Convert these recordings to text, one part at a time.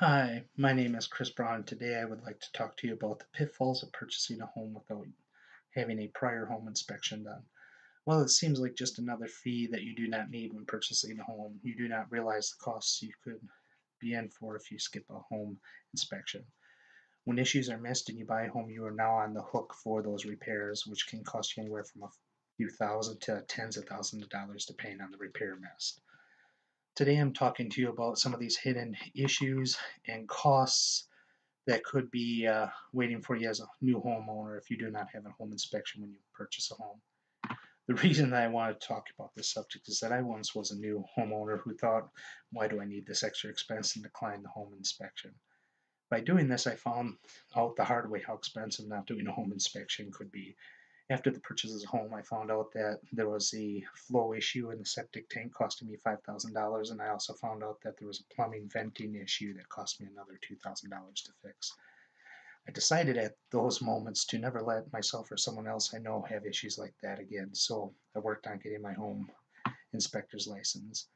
Hi, my name is Chris Braun. Today I would like to talk to you about the pitfalls of purchasing a home without having a prior home inspection done. Well, it seems like just another fee that you do not need when purchasing a home. You do not realize the costs you could be in for if you skip a home inspection. When issues are missed and you buy a home, you are now on the hook for those repairs, which can cost you anywhere from a few thousand to tens of thousands of dollars depending on the repair missed. Today I'm talking to you about some of these hidden issues and costs that could be waiting for you as a new homeowner if you do not have a home inspection when you purchase a home. The reason that I want to talk about this subject is that I once was a new homeowner who thought, why do I need this extra expense, and declined the home inspection. By doing this, I found out the hard way how expensive not doing a home inspection could be. After the purchase of the home, I found out that there was a flow issue in the septic tank costing me $5,000, and I also found out that there was a plumbing venting issue that cost me another $2,000 to fix. I decided at those moments to never let myself or someone else I know have issues like that again, so I worked on getting my home inspector's license.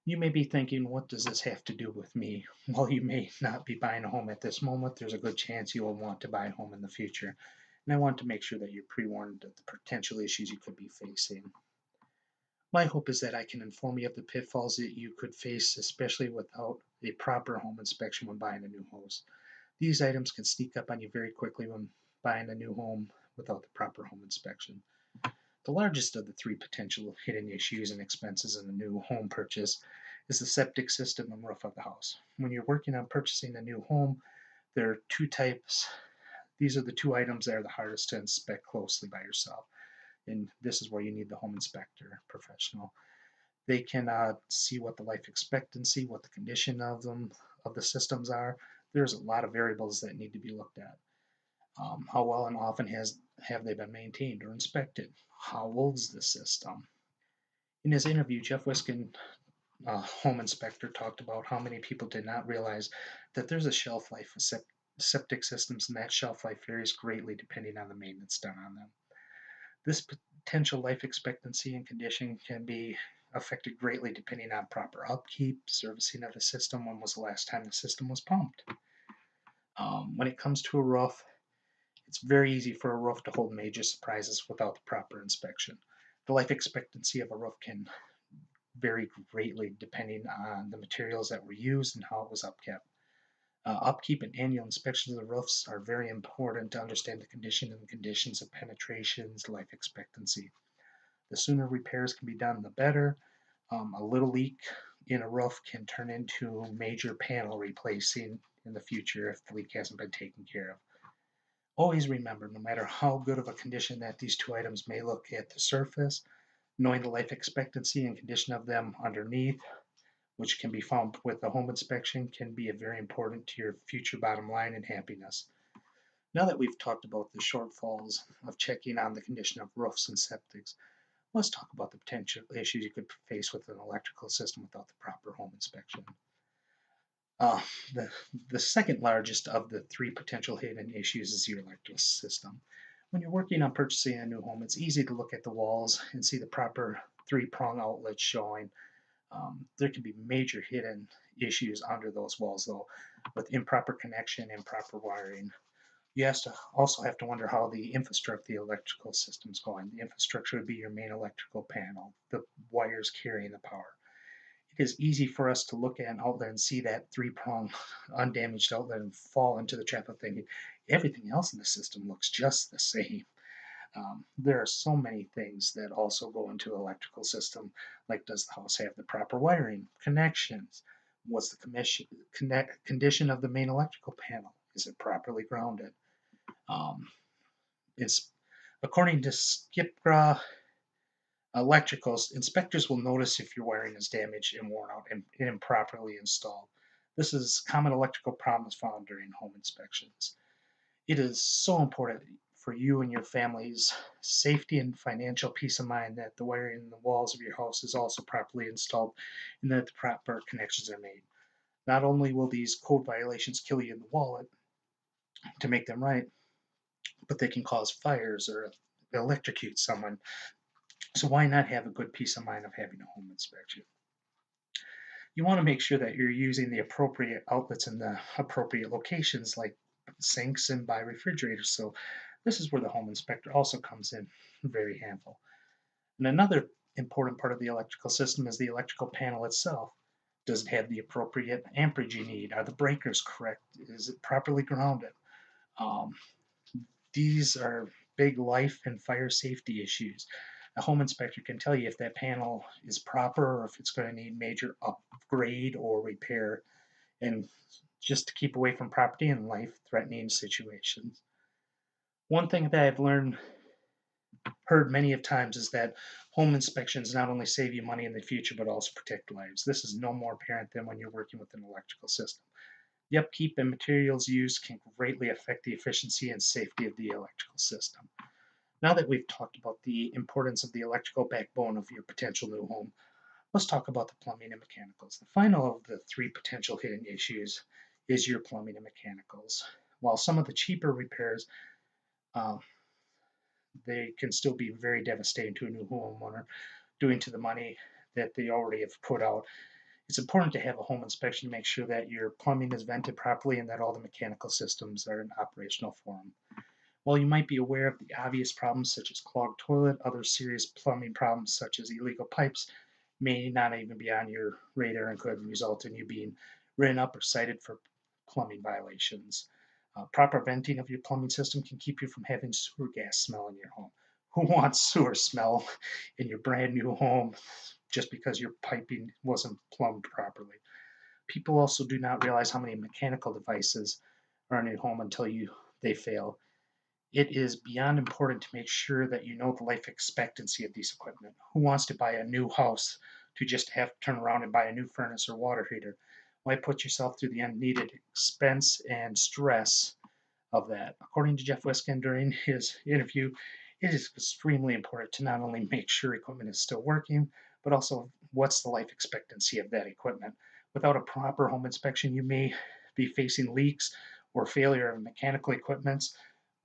You may be thinking, what does this have to do with me? While you may not be buying a home at this moment, there's a good chance you will want to buy a home in the future, and I want to make sure that you're pre-warned of the potential issues you could be facing. My hope is that I can inform you of the pitfalls that you could face, especially without a proper home inspection when buying a new house. These items can sneak up on you very quickly when buying a new home without the proper home inspection. The largest of the three potential hidden issues and expenses in a new home purchase is the septic system and roof of the house. When you're working on purchasing a new home, there are two types. These are the two items that are the hardest to inspect closely by yourself. And this is where you need the home inspector professional. They can see what the life expectancy, what the condition of them, of the systems are. There's a lot of variables that need to be looked at. How well and often have they been maintained or inspected? How old is the system? In his interview, Jeff Wiskin, home inspector, talked about how many people did not realize that there's a shelf life of septic systems, and that shelf life varies greatly depending on the maintenance done on them. This potential life expectancy and condition can be affected greatly depending on proper upkeep, servicing of the system, when was the last time the system was pumped. When it comes to a roof, it's very easy for a roof to hold major surprises without the proper inspection. The life expectancy of a roof can vary greatly depending on the materials that were used and how it was upkept. Upkeep and annual inspections of the roofs are very important to understand the condition and the conditions of penetrations, life expectancy. The sooner repairs can be done, the better. A little leak in a roof can turn into major panel replacing in the future if the leak hasn't been taken care of. Always remember, no matter how good of a condition that these two items may look at the surface, knowing the life expectancy and condition of them underneath, which can be found with a home inspection, can be very important to your future bottom line and happiness. Now that we've talked about the shortfalls of checking on the condition of roofs and septics, let's talk about the potential issues you could face with an electrical system without the proper home inspection. Uh, the, the second largest of the three potential hidden issues is your electrical system. When you're working on purchasing a new home, it's easy to look at the walls and see the proper three-prong outlets showing. There can be major hidden issues under those walls, though, with improper connection, improper wiring. You also have to wonder how the infrastructure, the electrical system's going. The infrastructure would be your main electrical panel, the wires carrying the power. It is easy for us to look at an outlet and see that three-prong undamaged outlet and fall into the trap of thinking everything else in the system looks just the same. There are so many things that also go into an electrical system, like does the house have the proper wiring, connections, what's the condition of the main electrical panel, is it properly grounded? Um, it's according to Skipra Electricals, inspectors will notice if your wiring is damaged and worn out and improperly installed. This is common electrical problems found during home inspections. It is so important for you and your family's safety and financial peace of mind that the wiring in the walls of your house is also properly installed and that the proper connections are made. Not only will these code violations kill you in the wallet to make them right, but they can cause fires or electrocute someone. So why not have a good peace of mind of having a home inspection? You want to make sure that you're using the appropriate outlets in the appropriate locations, like sinks and by refrigerators. So this is where the home inspector also comes in very handful. And another important part of the electrical system is the electrical panel itself. Does it have the appropriate amperage you need? Are the breakers correct? Is it properly grounded? Um, these are big life and fire safety issues. A home inspector can tell you if that panel is proper or if it's going to need major upgrade or repair, and just to keep away from property and life threatening situations. One thing that I've heard many of times is that home inspections not only save you money in the future but also protect lives. This is no more apparent than when you're working with an electrical system. The upkeep and materials used can greatly affect the efficiency and safety of the electrical system. Now that we've talked about the importance of the electrical backbone of your potential new home, let's talk about the plumbing and mechanicals. The final of the three potential hidden issues is your plumbing and mechanicals. While some of the cheaper repairs, uh, they can still be very devastating to a new homeowner due to the money that they already have put out. It's important to have a home inspection to make sure that your plumbing is vented properly and that all the mechanical systems are in operational form. While you might be aware of the obvious problems such as clogged toilet, other serious plumbing problems such as illegal pipes may not even be on your radar and could result in you being written up or cited for plumbing violations. Proper venting of your plumbing system can keep you from having sewer gas smell in your home. Who wants sewer smell in your brand new home just because your piping wasn't plumbed properly? People also do not realize how many mechanical devices are in your home until they fail. It is beyond important to make sure that you know the life expectancy of these equipment. Who wants to buy a new house to just have to turn around and buy a new furnace or water heater? Why put yourself through the unneeded expense and stress of that? According to Jeff Weskin during his interview, it is extremely important to not only make sure equipment is still working, but also what's the life expectancy of that equipment. Without a proper home inspection, you may be facing leaks or failure of mechanical equipment.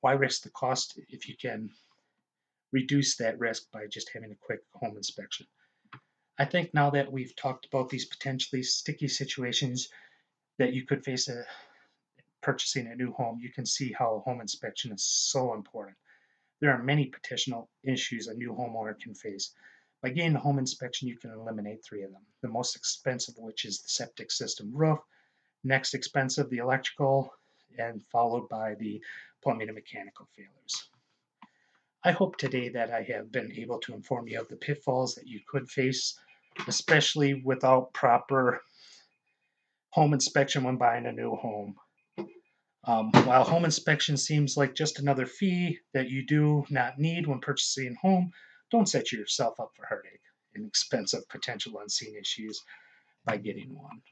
Why risk the cost if you can reduce that risk by just having a quick home inspection? I think now that we've talked about these potentially sticky situations that you could face purchasing a new home, you can see how a home inspection is so important. There are many potential issues a new homeowner can face. By getting a home inspection, you can eliminate three of them. The most expensive of which is the septic system roof, next expensive, the electrical, and followed by the plumbing and mechanical failures. I hope today that I have been able to inform you of the pitfalls that you could face, especially without proper home inspection when buying a new home. While home inspection seems like just another fee that you do not need when purchasing a home, don't set yourself up for heartache and expensive potential unseen issues by getting one.